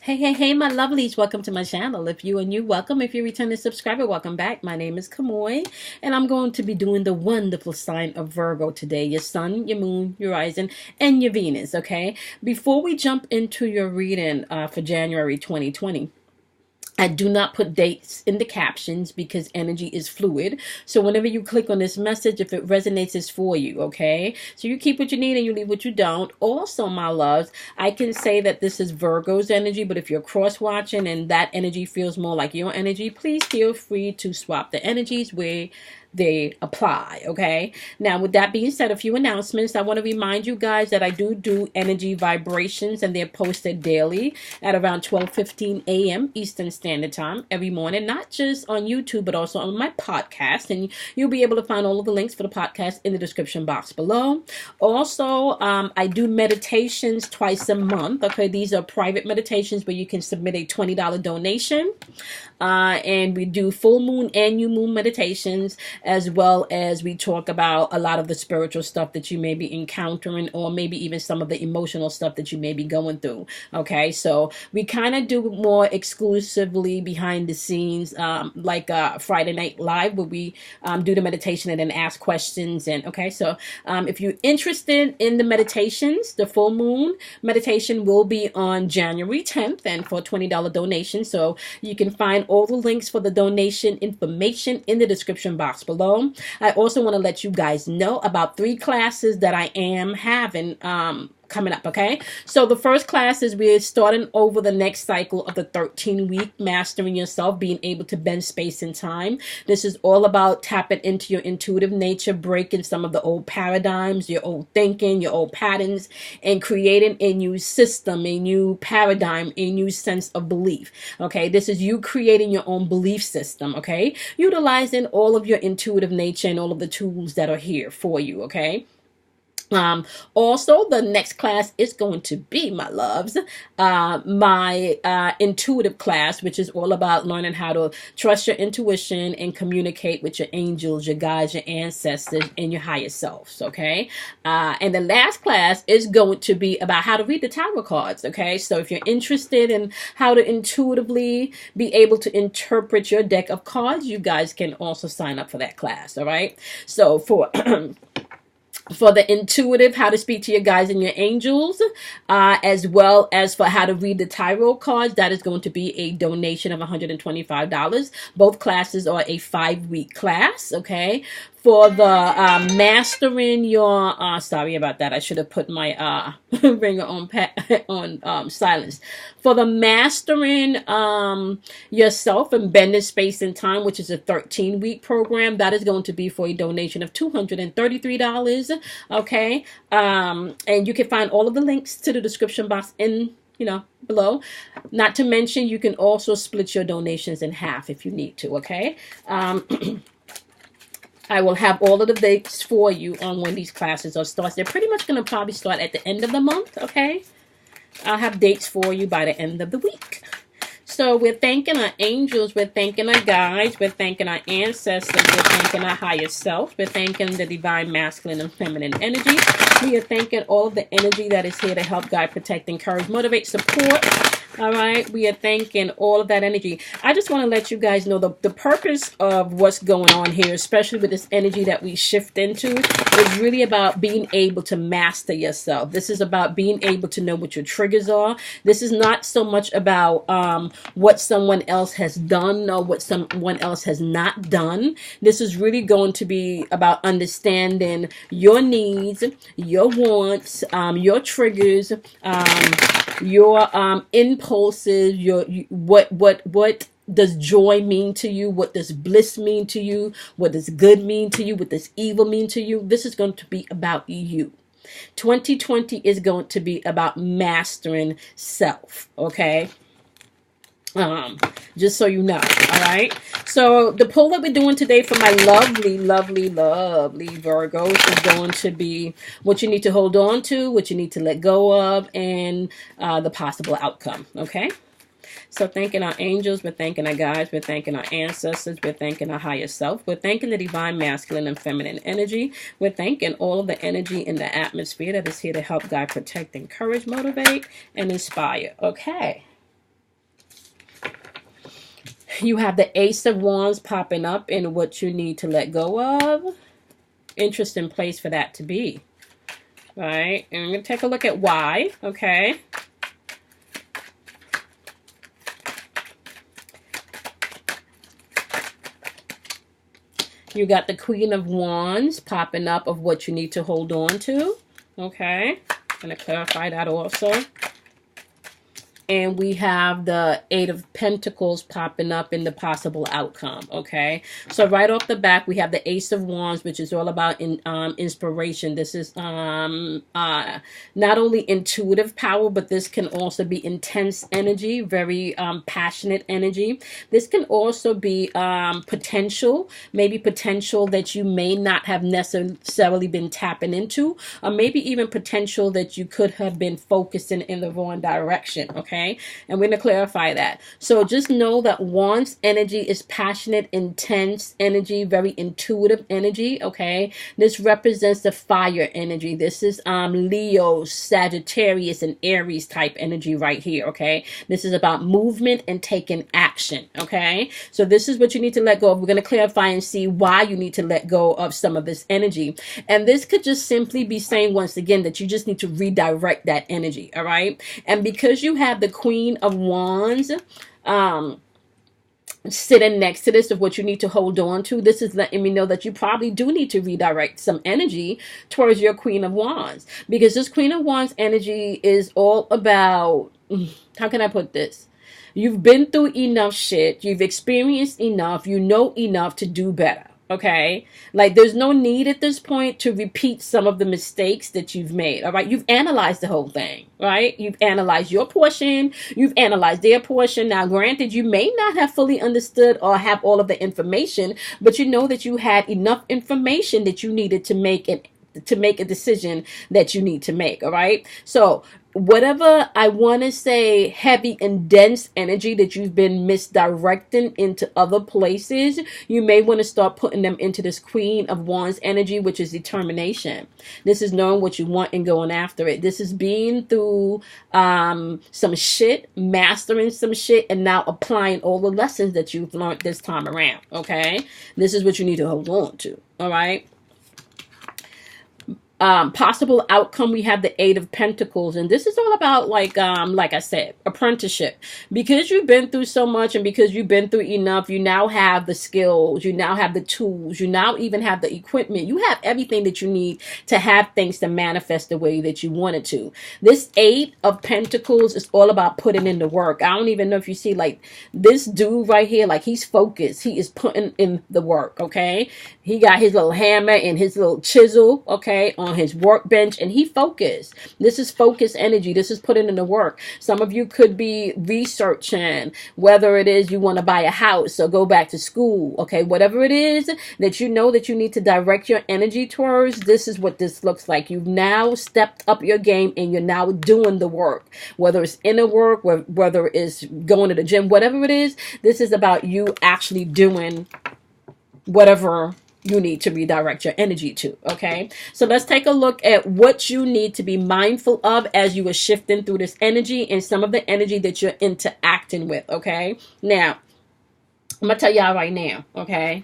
Hey, my lovelies. Welcome to my channel. If you are new, welcome. If you're a returning subscriber, welcome back. My name is Kamoy, and I'm going to be doing the wonderful sign of Virgo today. Your sun, your moon, your rising, and your Venus, okay? Before we jump into your reading for January 2020, I do not put dates in the captions because energy is fluid. So whenever you click on this message, if it resonates, it's for you, okay? So you keep what you need and you leave what you don't. Also, my loves, I can say that this is Virgo's energy, but if you're cross-watching and that energy feels more like your energy, please feel free to swap the energies where they apply, okay? Now, with that being said, a few announcements. I want to remind you guys that I do energy vibrations, and they're posted daily at around 12:15 a.m. Eastern Standard Time every morning, not just on YouTube, but also on my podcast. And you'll be able to find all of the links for the podcast in the description box below. Also, I do meditations twice a month, okay? These are private meditations where you can submit a $20 donation. And we do full moon and new moon meditations, as well as we talk about a lot of the spiritual stuff that you may be encountering, or maybe even some of the emotional stuff that you may be going through. Okay, so we kind of do more exclusively behind the scenes, like Friday Night Live, where we do the meditation and then ask questions. And okay, so if you're interested in the meditations, the full moon meditation will be on January 10th, and for a $20 donation. So you can find all the links for the donation information in the description box below. I also want to let you guys know about 3 classes that I am having coming up, okay? So the first class is we're starting over the next cycle of the 13-week Mastering Yourself, being able to bend space and time. This is all about tapping into your intuitive nature, breaking some of the old paradigms, your old thinking, your old patterns, and creating a new system, a new paradigm, a new sense of belief, okay? This is you creating your own belief system, okay? Utilizing all of your intuitive nature and all of the tools that are here for you, okay? Also, the next class is going to be, my loves, my intuitive class, which is all about learning how to trust your intuition and communicate with your angels, your guides, your ancestors, and your higher selves, okay? And the last class is going to be about how to read the tarot cards, okay? So if you're interested in how to intuitively be able to interpret your deck of cards, you guys can also sign up for that class, all right? So for for the intuitive, how to speak to your guides and your angels, as well as for how to read the tarot cards, that is going to be a donation of $125. Both classes are a 5-week class, okay? For the mastering your, sorry about that, I should have put my ringer on silence. For the mastering yourself and bending space and time, which is a 13-week program, that is going to be for a donation of $233, okay? And you can find all of the links to the description box in below. Not to mention, you can also split your donations in half if you need to, okay? I will have all of the dates for you on when these classes are starts. They're pretty much going to probably start at the end of the month, okay? I'll have dates for you by the end of the week. So we're thanking our angels, we're thanking our guides, we're thanking our ancestors, we're thanking our higher self, we're thanking the divine masculine and feminine energy. We are thanking all of the energy that is here to help guide, protect, encourage, motivate, support. All right, we are thanking all of that energy. I just want to let you guys know the purpose of what's going on here, especially with this energy that we shift into, is really about being able to master yourself. This is about being able to know what your triggers are. This is not so much about what someone else has done or what someone else has not done. This is really going to be about understanding your needs, your wants, your triggers, your impulses, what does joy mean to you? What does bliss mean to you? What does good mean to you? What does evil mean to you? This is going to be about you. 2020 is going to be about mastering self, okay? Just so you know, all right? So the pull that we're doing today for my lovely Virgos is going to be what you need to hold on to, what you need to let go of, and the possible outcome, okay? So thanking our angels, we're thanking our guides, we're thanking our ancestors, we're thanking our higher self, we're thanking the divine masculine and feminine energy, we're thanking all of the energy in the atmosphere that is here to help guide, protect, encourage, motivate, and inspire, okay? You have the Ace of Wands popping up in what you need to let go of. Interesting place for that to be. Right? And we're going to take a look at why. Okay. You got the Queen of Wands popping up of what you need to hold on to. Okay. I'm going to clarify that also. And we have the Eight of Pentacles popping up in the possible outcome, okay? So right off the back, we have the Ace of Wands, which is all about inspiration. This is not only intuitive power, but this can also be intense energy, very passionate energy. This can also be potential, maybe potential that you may not have necessarily been tapping into, or maybe even potential that you could have been focusing in the wrong direction, okay? And we're going to clarify that. So just know that Wands energy is passionate, intense energy, very intuitive energy, okay? This represents the fire energy. This is Leo, Sagittarius, and Aries type energy right here, okay? This is about movement and taking action, okay? So this is what you need to let go of. We're going to clarify and see why you need to let go of some of this energy. And this could just simply be saying, once again, that you just need to redirect that energy, all right? And because you have the Queen of Wands sitting next to this of what you need to hold on to, this is letting me know that you probably do need to redirect some energy towards your Queen of Wands, because this Queen of Wands energy is all about, how can I put this? You've been through enough shit, you've experienced enough, you know enough to do better. Okay, like there's no need at this point to repeat some of the mistakes that you've made. All right, you've analyzed the whole thing, right? You've analyzed your portion, you've analyzed their portion. Now, granted, you may not have fully understood or have all of the information, but you know that you had enough information that you needed to make a decision that you need to make. All right, so whatever I want to say heavy and dense energy that you've been misdirecting into other places, you may want to start putting them into this Queen of Wands energy, which is determination. This is knowing what you want and going after it. This is being through some shit, mastering some shit, and now applying all the lessons that you've learned this time around. Okay, this is what you need to hold on to. All right. Possible outcome, we have the Eight of Pentacles, and this is all about like I said, apprenticeship. Because you've been through so much and because you've been through enough, you now have the skills, you now have the tools, you now even have the equipment, you have everything that you need to have things to manifest the way that you want it to. This Eight of Pentacles is all about putting in the work. I don't even know if you see, like, this dude right here, like, he's focused, he is putting in the work. Okay, he got his little hammer and his little chisel, okay, on his workbench, and he focused. This is focused energy. This is putting in the work. Some of you could be researching, whether it is you want to buy a house or go back to school, okay, whatever it is that you know that you need to direct your energy towards, this is what this looks like. You've now stepped up your game and you're now doing the work, whether it's inner work, whether it's going to the gym, whatever it is. This is about you actually doing whatever you need to redirect your energy to. Okay, so let's take a look at what you need to be mindful of as you are shifting through this energy and some of the energy that you're interacting with. Okay, now I'm gonna tell y'all right now, okay,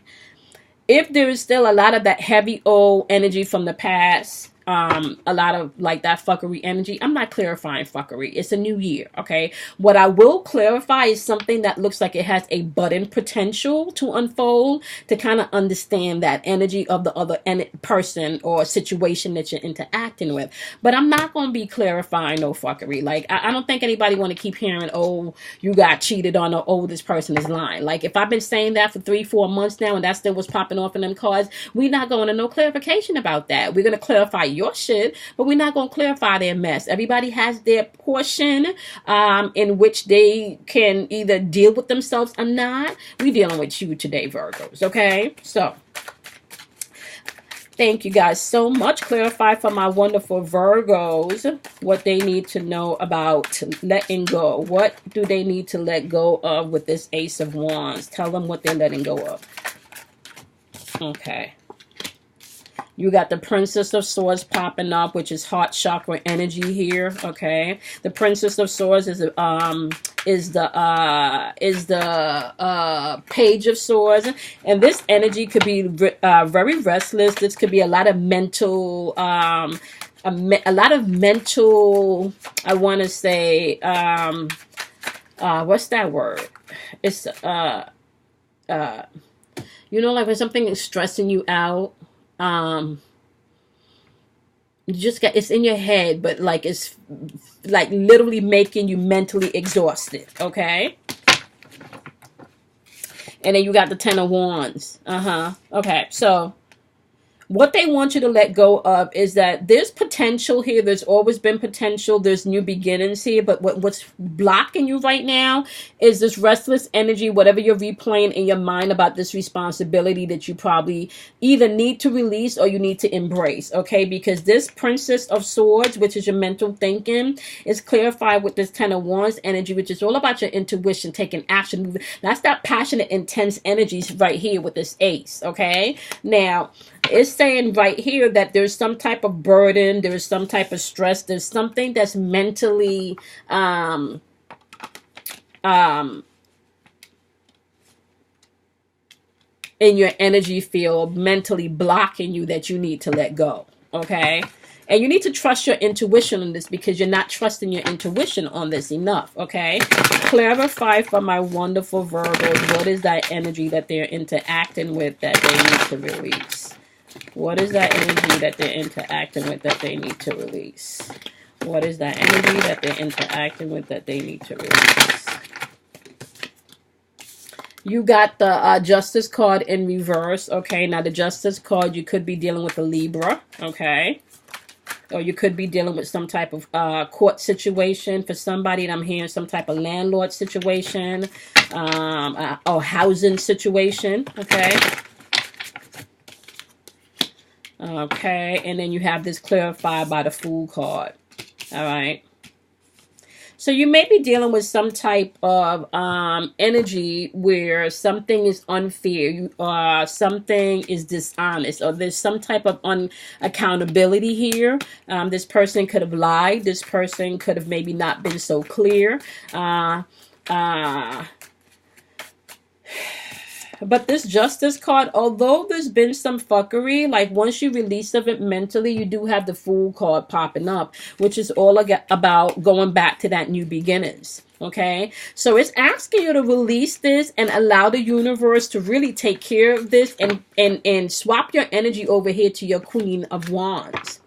if there is still a lot of that heavy old energy from the past, a lot of like that fuckery energy, I'm not clarifying fuckery. It's a new year, okay? What I will clarify is something that looks like it has a button potential to unfold, to kind of understand that energy of the other person or situation that you're interacting with. But I'm not going to be clarifying no fuckery. Like, I don't think anybody want to keep hearing, oh, you got cheated on, or oh, this person is lying. Like, if I've been saying that for 3-4 months now and that still was popping off in them cards, we're not going to no clarification about that. We're going to clarify your shit, but we're not going to clarify their mess. Everybody has their portion in which they can either deal with themselves or not. We're dealing with you today, Virgos, okay? So thank you guys so much. Clarify for my wonderful Virgos what they need to know about letting go. What do they need to let go of with this Ace of Wands? Tell them what they're letting go of. Okay. You got the Princess of Swords popping up, which is heart chakra energy here. Okay, the Princess of Swords is the Page of Swords, and this energy could be very restless. This could be a lot of mental, a lot of mental. I want to say, what's that word? It's you know, like when something is stressing you out. You just got, it's in your head, but like it's like literally making you mentally exhausted. Okay, and then you got the Ten of Wands. Okay, so what they want you to let go of is that there's potential here. There's always been potential. There's new beginnings here. But what's blocking you right now is this restless energy, whatever you're replaying in your mind about this responsibility that you probably either need to release or you need to embrace. Okay, because this Princess of Swords, which is your mental thinking, is clarified with this Ten of Wands energy, which is all about your intuition, taking action. That's that passionate, intense energies right here with this Ace. Okay, now it's saying right here that there's some type of burden, there's some type of stress, there's something that's mentally in your energy field, mentally blocking you, that you need to let go. Okay, and you need to trust your intuition on this, because you're not trusting your intuition on this enough. Okay, clarify for my wonderful Virgos, what is that energy that they're interacting with that they need to release? What is that energy that they're interacting with that they need to release? What is that energy that they're interacting with that they need to release? You got the Justice card in reverse. Okay, now the Justice card, you could be dealing with a Libra. Okay, or you could be dealing with some type of court situation for somebody. And I'm hearing some type of landlord situation, or housing situation. Okay. Okay, and then you have this clarified by the Fool card. All right. So you may be dealing with some type of energy where something is unfair, something is dishonest, or there's some type of unaccountability here. This person could have lied. This person could have maybe not been so clear. But this Justice card, although there's been some fuckery, like once you release of it mentally, you do have the Fool card popping up, which is all about going back to that new beginnings. Okay, so it's asking you to release this and allow the universe to really take care of this, and swap your energy over here to your Queen of Wands.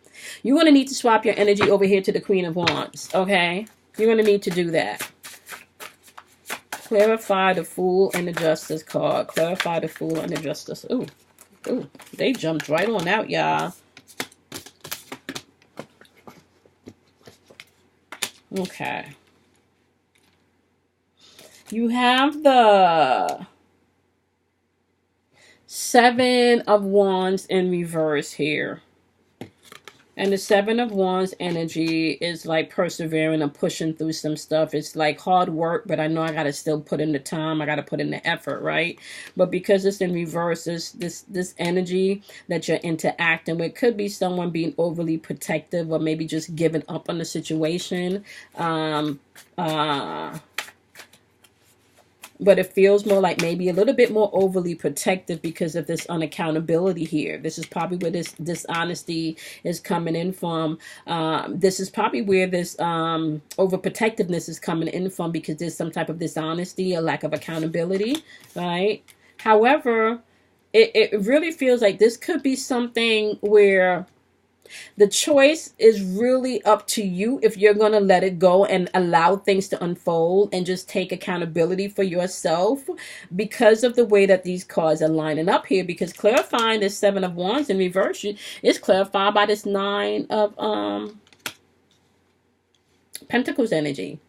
You're going to need to swap your energy over here to the Queen of Wands. Okay, you're going to need to do that. Clarify the Fool and the Justice card. Clarify the Fool and the Justice. Ooh, they jumped right on out, y'all. Okay. You have the Seven of Wands in reverse here. And the Seven of Wands energy is like persevering and pushing through some stuff. It's like hard work, but I know I got to still put in the time. I got to put in the effort, right? But because it's in reverse, this energy that you're interacting with could be someone being overly protective, or maybe just giving up on the situation. But it feels more like maybe a little bit more overly protective because of this unaccountability here. This is probably where this dishonesty is coming in from. This is probably where this overprotectiveness is coming in from, because there's some type of dishonesty, a lack of accountability, right? However, it really feels like this could be something where the choice is really up to you if you're going to let it go and allow things to unfold and just take accountability for yourself, because of the way that these cards are lining up here. Because clarifying this Seven of Wands in reverse is clarified by this Nine of Pentacles energy,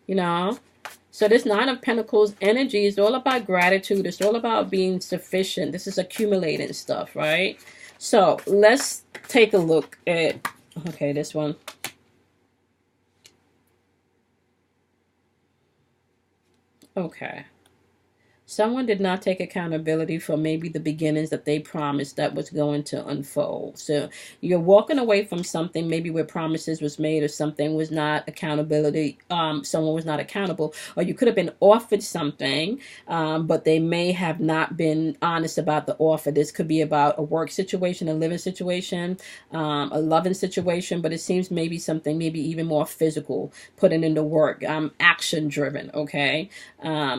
you know. So this Nine of Pentacles energy is all about gratitude. It's all about being sufficient. This is accumulating stuff, right? So let's take a look at, okay, this one. Okay. Someone did not take accountability for maybe the beginnings that they promised that was going to unfold. So you're walking away from something maybe where promises was made or something was not accountability. Someone was not accountable, or you could have been offered something, but they may have not been honest about the offer. This could be about a work situation, a living situation, a loving situation, but it seems maybe something maybe even more physical, putting into work, action driven. Okay.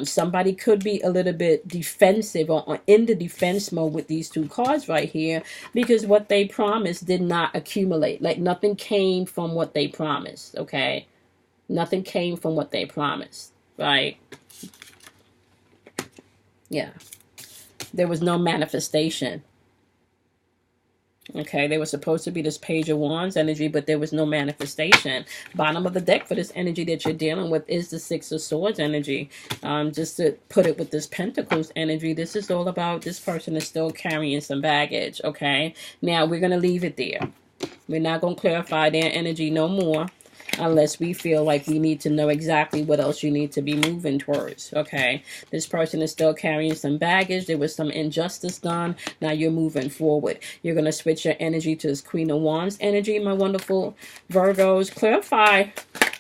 Somebody could be a little bit defensive or in the defense mode with these two cards right here, because what they promised did not accumulate. Like nothing came from what they promised. Okay. Nothing came from what they promised. Right. Yeah. There was no manifestation. Okay, there was supposed to be this Page of Wands energy, but there was no manifestation. Bottom of the deck for this energy that you're dealing with is the Six of Swords energy. Just to put it with this Pentacles energy, this is all about this person is still carrying some baggage, okay? Now, we're going to leave it there. We're not going to clarify their energy no more, unless we feel like we need to know exactly what else you need to be moving towards, okay? This person is still carrying some baggage. There was some injustice done. Now you're moving forward. You're going to switch your energy to this Queen of Wands energy, my wonderful Virgos. Clarify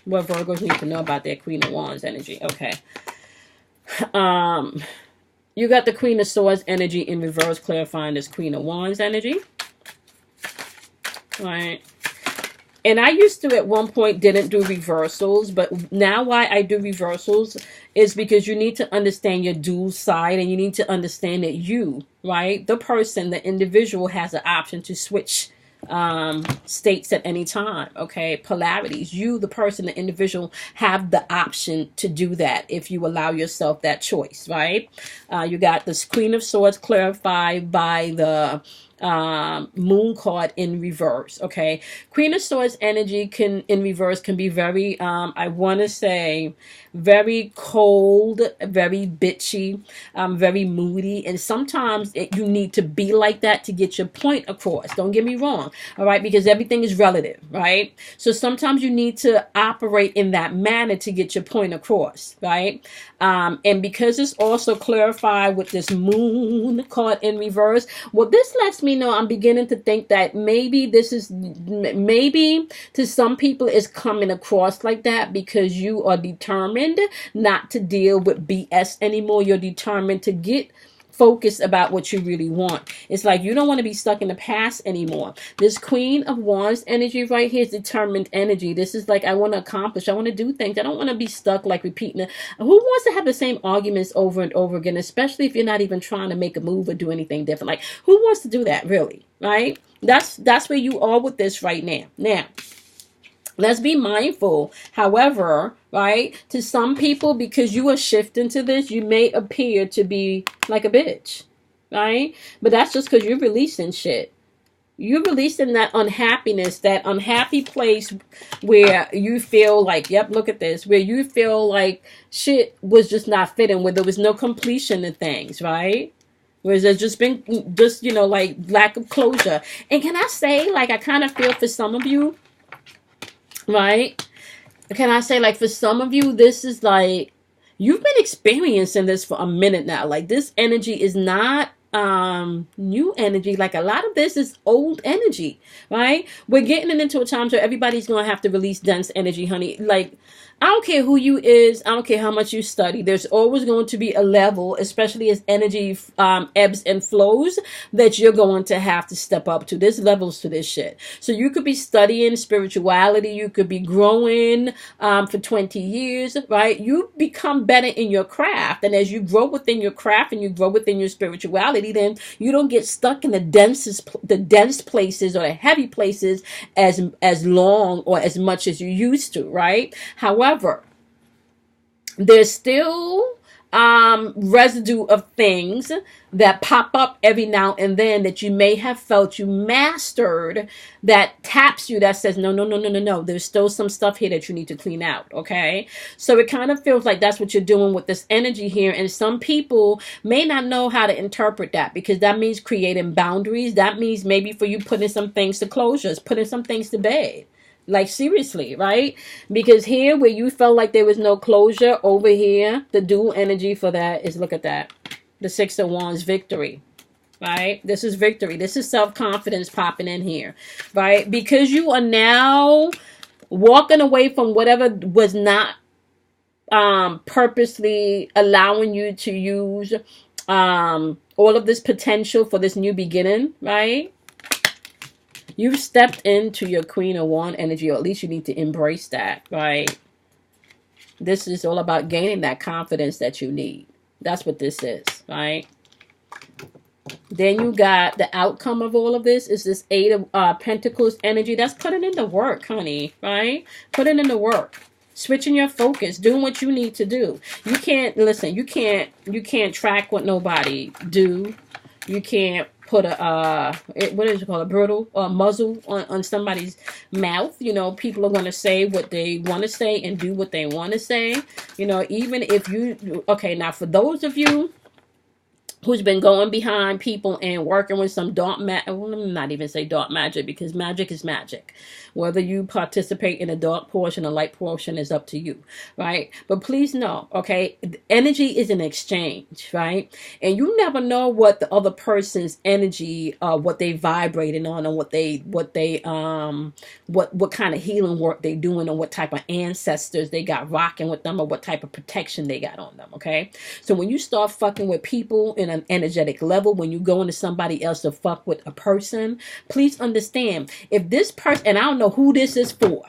what Virgos need to know about their Queen of Wands energy, okay? You got the Queen of Swords energy in reverse, clarifying this Queen of Wands energy. All right. And I used to, at one point, didn't do reversals, but now why I do reversals is because you need to understand your dual side, and you need to understand that you, right, the person, the individual has an option to switch states at any time, okay? Polarities. You, the person, the individual, have the option to do that if you allow yourself that choice, right? You got this Queen of Swords clarified by the Moon card in reverse, okay? Queen of Swords energy can in reverse can be very I want to say very cold, very bitchy, very moody, and sometimes you need to be like that to get your point across. Don't get me wrong, all right? Because everything is relative, right? So sometimes you need to operate in that manner to get your point across, right? And because it's also clarified with this Moon card in reverse, well, this lets me know I'm beginning to think that maybe this is, maybe to some people it's coming across like that because you are determined not to deal with BS anymore. You're determined to get focused about what you really want. It's like you don't want to be stuck in the past anymore. This Queen of Wands energy right here is determined energy. This is like, I want to accomplish, I want to do things. I don't want to be stuck like repeating it. Who wants to have the same arguments over and over again, especially if you're not even trying to make a move or do anything different? Like, who wants to do that, really? Right? That's where you are with this right now. Now, let's be mindful, however, right, to some people, because you are shifting to this, you may appear to be like a bitch, right? But that's just because you're releasing shit. You're releasing that unhappiness, that unhappy place where you feel like, yep, look at this, where you feel like shit was just not fitting, where there was no completion of things, right? Whereas there's just been, you know, like lack of closure. And can I say, like, I kind of feel for some of you, right? Can I say, like, for some of you, this is like, you've been experiencing this for a minute now. Like, this energy is not new energy. Like, a lot of this is old energy, right? We're getting into a time where everybody's going to have to release dense energy, honey. Like, I don't care who you is. I don't care how much you study. There's always going to be a level, especially as energy ebbs and flows, that you're going to have to step up to. There's levels to this shit. So you could be studying spirituality. You could be growing for 20 years, right? You become better in your craft. And as you grow within your craft and you grow within your spirituality, then you don't get stuck in the dense places or the heavy places as long or as much as you used to, right? However, there's still residue of things that pop up every now and then that you may have felt you mastered, that taps you, that says, no. There's still some stuff here that you need to clean out, okay? So it kind of feels like that's what you're doing with this energy here. And some people may not know how to interpret that, because that means creating boundaries. That means maybe for you putting some things to closures, putting some things to bed. Like, seriously, right? Because here, where you felt like there was no closure, over here, the dual energy for that is, look at that. The Six of Wands, victory. Right? This is victory. This is self-confidence popping in here. Right? Because you are now walking away from whatever was not purposely allowing you to use all of this potential for this new beginning, right? You've stepped into your Queen of Wands energy, or at least you need to embrace that, right? This is all about gaining that confidence that you need. That's what this is, right? Then you got the outcome of all of this is this Eight of Pentacles energy. That's putting in the work, honey, right? Putting in the work. Switching your focus, doing what you need to do. You can't, listen, you can't track what nobody do. You can't put a, what is it called, a brittle or muzzle on somebody's mouth. You know, people are going to say what they want to say and do what they want to say. You know, even if you, okay, now for those of you who's been going behind people and working with some dark magic. Well, let me not even say dark magic, because magic is magic. Whether you participate in a dark portion or light portion is up to you, right? But please know, okay, energy is an exchange, right? And you never know what the other person's energy, what they vibrating on, and what kind of healing work they doing, and what type of ancestors they got rocking with them, or what type of protection they got on them, okay? So when you start fucking with people in an energetic level, when you go into somebody else to fuck with a person, please understand, if this person, and I don't know who this is for,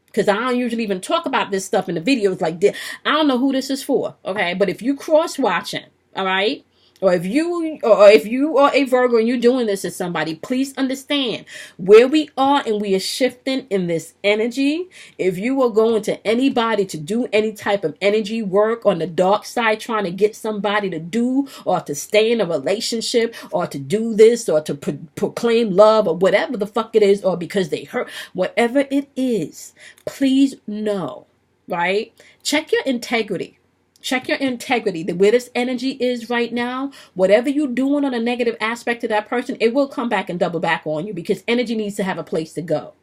because I don't usually even talk about this stuff in the videos like this. I don't know who this is for, okay? But if you cross watching, all right, or if you are a Virgo and you're doing this to somebody, please understand where we are, and we are shifting in this energy. If you are going to anybody to do any type of energy work on the dark side, trying to get somebody to do or to stay in a relationship or to do this or to proclaim love or whatever the fuck it is, or because they hurt, whatever it is, please know, right? Check your integrity. Check your integrity. Where this energy is right now, whatever you're doing on a negative aspect of that person, it will come back and double back on you, because energy needs to have a place to go.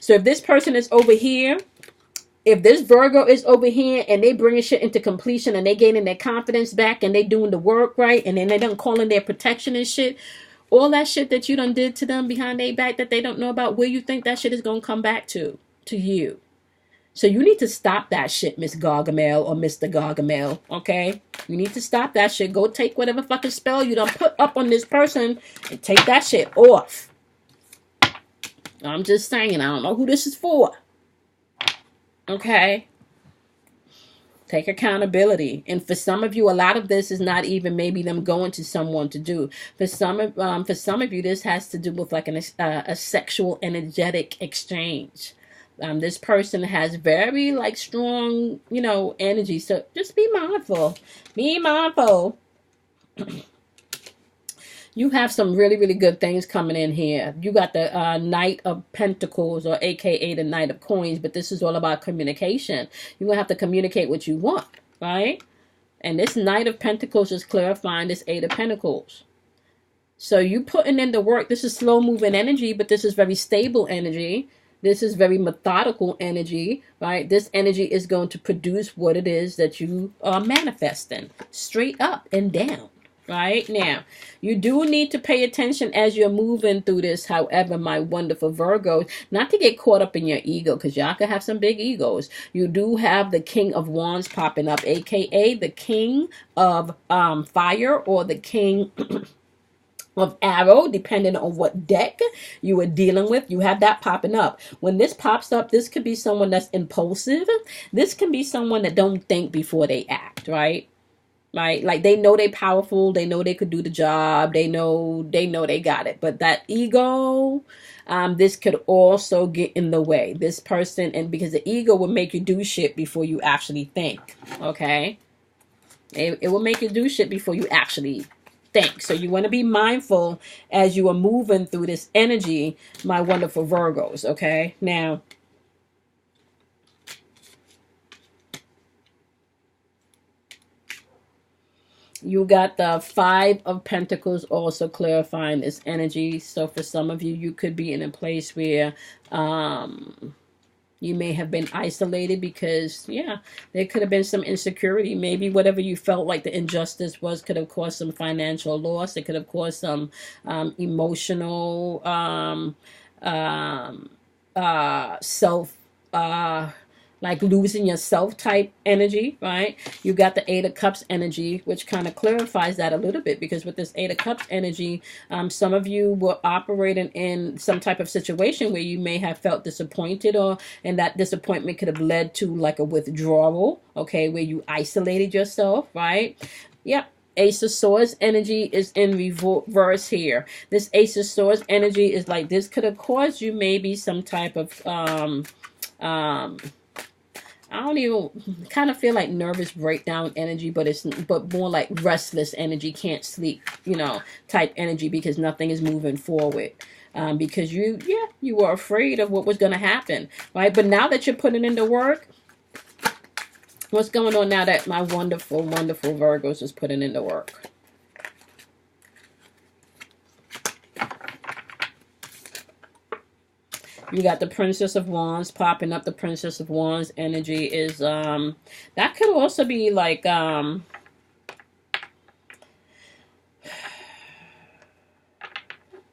So if this person is over here, if this Virgo is over here and they bringing shit into completion and they gaining their confidence back and they doing the work right, and then they done calling their protection and shit, all that shit that you done did to them behind their back that they don't know about, where you think that shit is going to come back to you. So you need to stop that shit, Miss Gargamel or Mr. Gargamel, okay? You need to stop that shit. Go take whatever fucking spell you done put up on this person and take that shit off. I'm just saying, I don't know who this is for. Okay? Take accountability. And for some of you, a lot of this is not even maybe them going to someone to do. For some of you, this has to do with like a sexual energetic exchange. This person has very like strong, you know, energy. So just be mindful. Be mindful. You have some really, really good things coming in here. You got the Knight of Pentacles, or AKA the Knight of Coins. But this is all about communication. You're going to have to communicate what you want, right? And this Knight of Pentacles is clarifying this Eight of Pentacles. So you putting in the work. This is slow moving energy, but this is very stable energy. This is very methodical energy, right? This energy is going to produce what it is that you are manifesting, straight up and down, right? Now, you do need to pay attention as you're moving through this, however, my wonderful Virgos, not to get caught up in your ego, because y'all can have some big egos. You do have the King of Wands popping up, aka the King of Fire, or the King of Arrow, depending on what deck you are dealing with. You have that popping up. When this pops up, this could be someone that's impulsive. This can be someone that don't think before they act, right? Right? Like they know they're powerful, they know they could do the job, they know they got it. But that ego, this could also get in the way. This person, and because the ego will make you do shit before you actually think. Okay? It will make you do shit before you actually think. So you want to be mindful as you are moving through this energy, my wonderful Virgos, okay? Now, you got the Five of Pentacles also clarifying this energy. So for some of you, you could be in a place where You may have been isolated because, yeah, there could have been some insecurity. Maybe whatever you felt like the injustice was could have caused some financial loss. It could have caused some emotional self, like losing yourself type energy, right? You got the Eight of Cups energy, which kind of clarifies that a little bit, because with this Eight of Cups energy, some of you were operating in some type of situation where you may have felt disappointed, and that disappointment could have led to like a withdrawal, okay, where you isolated yourself, right? Yep. Ace of Swords energy is in reverse here. This Ace of Swords energy is like, this could have caused you maybe some type of I don't even kind of feel like nervous breakdown energy, but more like restless energy, can't sleep, type energy, because nothing is moving forward. Because you were afraid of what was going to happen, right? But now that you're putting in the work, what's going on now that my wonderful, wonderful Virgos is putting in the work? You got the Princess of Wands popping up. The Princess of Wands energy is, that could also be like,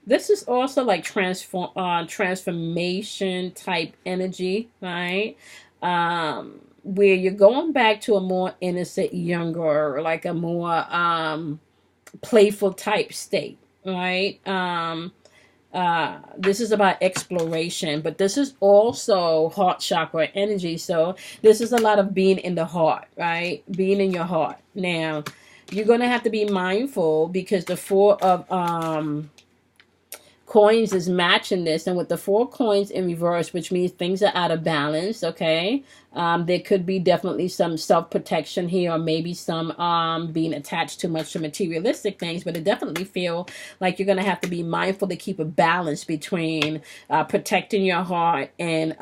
this is also like transformation type energy, right? Where you're going back to a more innocent, younger, like a more, playful type state, right? This is about exploration, but this is also heart chakra energy. So this is a lot of being in the heart, right? Being in your heart. Now, you're going to have to be mindful, because the Four of coins is matching this, and with the 4 coins in reverse, which means things are out of balance, okay? There could be definitely some self-protection here, or maybe some being attached too much to materialistic things, but it definitely feel like you're going to have to be mindful to keep a balance between protecting your heart and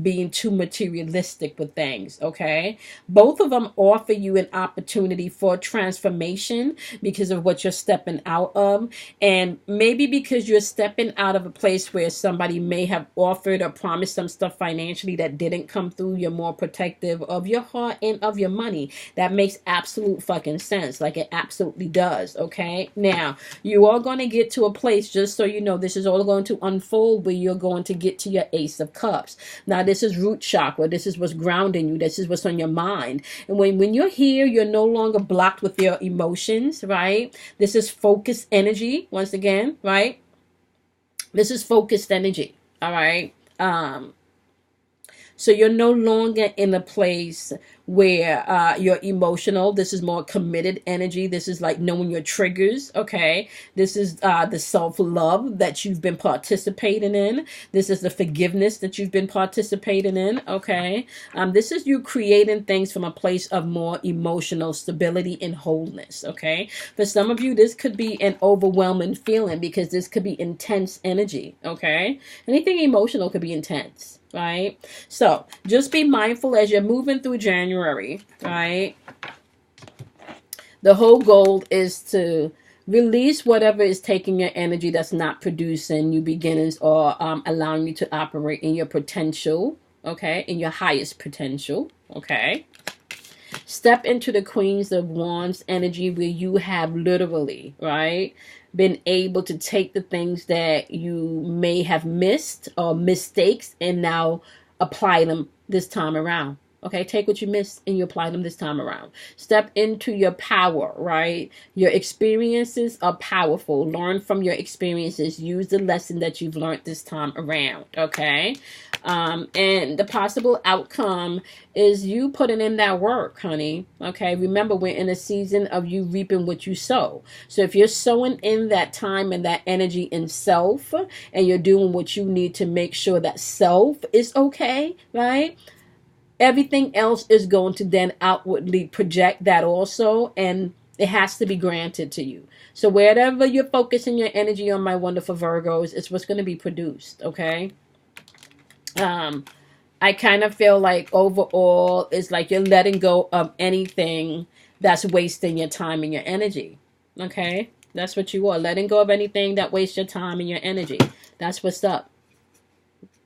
being too materialistic with things, okay? Both of them offer you an opportunity for transformation because of what you're stepping out of, and maybe because you're stepping out of a place where somebody may have offered or promised some stuff financially that didn't come through. You're more protective of your heart and of your money. That makes absolute fucking sense. Like, it absolutely does, okay? Now, you are going to get to a place, just so you know, this is all going to unfold, where you're going to get to your Ace of Cups. Now, this is root chakra. This is what's grounding you. This is what's on your mind. And when you're here, you're no longer blocked with your emotions, right? This is focused energy, once again, right? This is focused energy, all right? So you're no longer in a place where you're emotional. This is more committed energy. This is like knowing your triggers, okay? This is the self-love that you've been participating in. This is the forgiveness that you've been participating in, okay? This is you creating things from a place of more emotional stability and wholeness, okay? For some of you, this could be an overwhelming feeling, because this could be intense energy, okay? Anything emotional could be intense, right? So just be mindful as you're moving through January, right? The whole goal is to release whatever is taking your energy, that's not producing new beginnings, or allowing you to operate in your potential, okay? In your highest potential, okay? Step into the Queens of Wands energy, where you have literally, right, been able to take the things that you may have missed or mistakes, and now apply them this time around. Okay, take what you missed and you apply them this time around. Step into your power, right? Your experiences are powerful. Learn from your experiences. Use the lesson that you've learned this time around, okay? And the possible outcome is you putting in that work, honey, okay? Remember, we're in a season of you reaping what you sow. So if you're sowing in that time and that energy in self, and you're doing what you need to make sure that self is okay, right? Everything else is going to then outwardly project that also, and it has to be granted to you. So wherever you're focusing your energy on, my wonderful Virgos, it's what's going to be produced, okay? I kind of feel like overall, it's like you're letting go of anything that's wasting your time and your energy, okay? That's what you are, letting go of anything that wastes your time and your energy. That's what's up.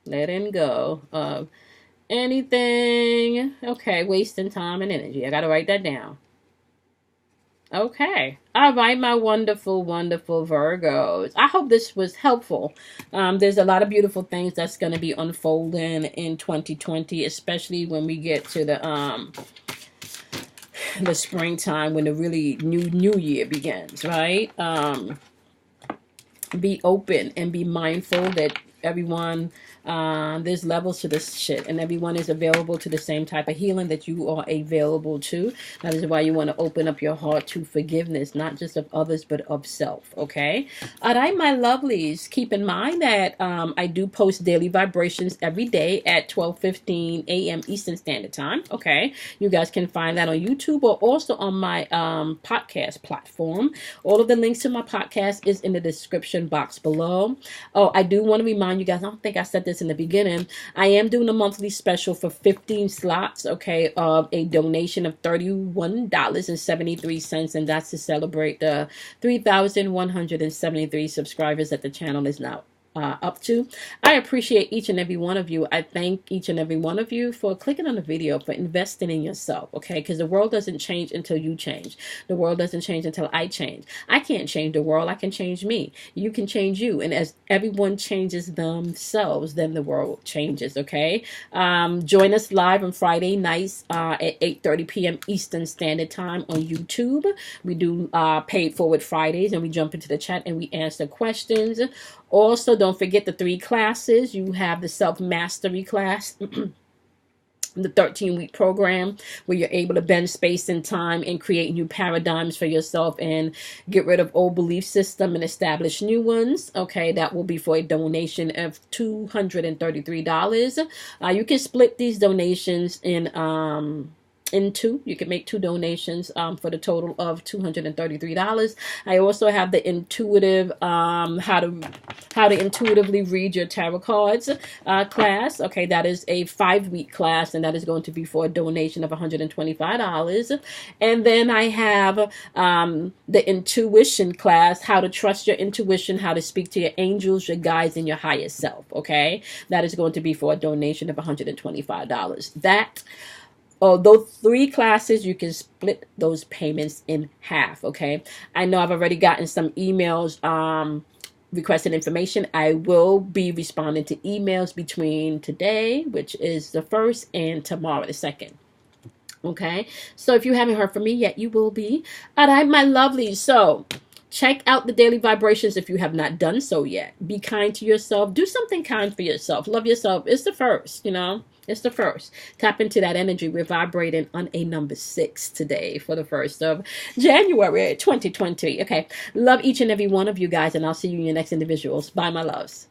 Letting go of Anything? Okay, wasting time and energy. I got to write that down. Okay. All right, my wonderful, wonderful Virgos. I hope this was helpful. There's a lot of beautiful things that's going to be unfolding in 2020, especially when we get to the springtime, when the really new year begins, right? Be open and be mindful that everyone, there's levels to this shit, and everyone is available to the same type of healing that you are available to. That is why you want to open up your heart to forgiveness, not just of others but of self. Okay. All right, my lovelies, keep in mind that I do post daily vibrations every day at 12:15 a.m. Eastern Standard Time. Okay, you guys can find that on YouTube or also on my podcast platform. All of the links to my podcast is in the description box below. Oh, I do want to remind you guys, I don't think I said this in the beginning, I am doing a monthly special for 15 slots, okay, of a donation of $31.73, and that's to celebrate the 3,173 subscribers that the channel is now up to. I appreciate each and every one of you. I thank each and every one of you for clicking on the video, for investing in yourself, okay? Because the world doesn't change until you change. The world doesn't change until I change. I can't change the world. I can change me. You can change you. And as everyone changes themselves, then the world changes, okay? Join us live on Friday nights at 8:30 p.m. Eastern Standard Time on YouTube. We do Paid Forward Fridays, and we jump into the chat and we answer questions. Also, don't forget the 3 classes. You have the self-mastery class, the 13-week program where you're able to bend space and time and create new paradigms for yourself and get rid of old belief system and establish new ones. Okay, that will be for a donation of $233. You can split these donations in two. You can make 2 donations for the total of $233. I also have the intuitive how to intuitively read your tarot cards class. Okay, that is a 5-week class, and that is going to be for a donation of $125. And then I have the intuition class, how to trust your intuition, how to speak to your angels, your guides, and your higher self. Okay, that is going to be for a donation of $125. Those 3 classes, you can split those payments in half, okay? I know I've already gotten some emails requesting information. I will be responding to emails between today, which is the 1st, and tomorrow, the 2nd. Okay? So if you haven't heard from me yet, you will be. All right, my lovelies. So check out the daily vibrations if you have not done so yet. Be kind to yourself. Do something kind for yourself. Love yourself. It's the first, you know. It's the first. Tap into that energy. We're vibrating on a number 6 today for the 1st of January 2020. Okay. Love each and every one of you guys, and I'll see you in your next individuals. Bye, my loves.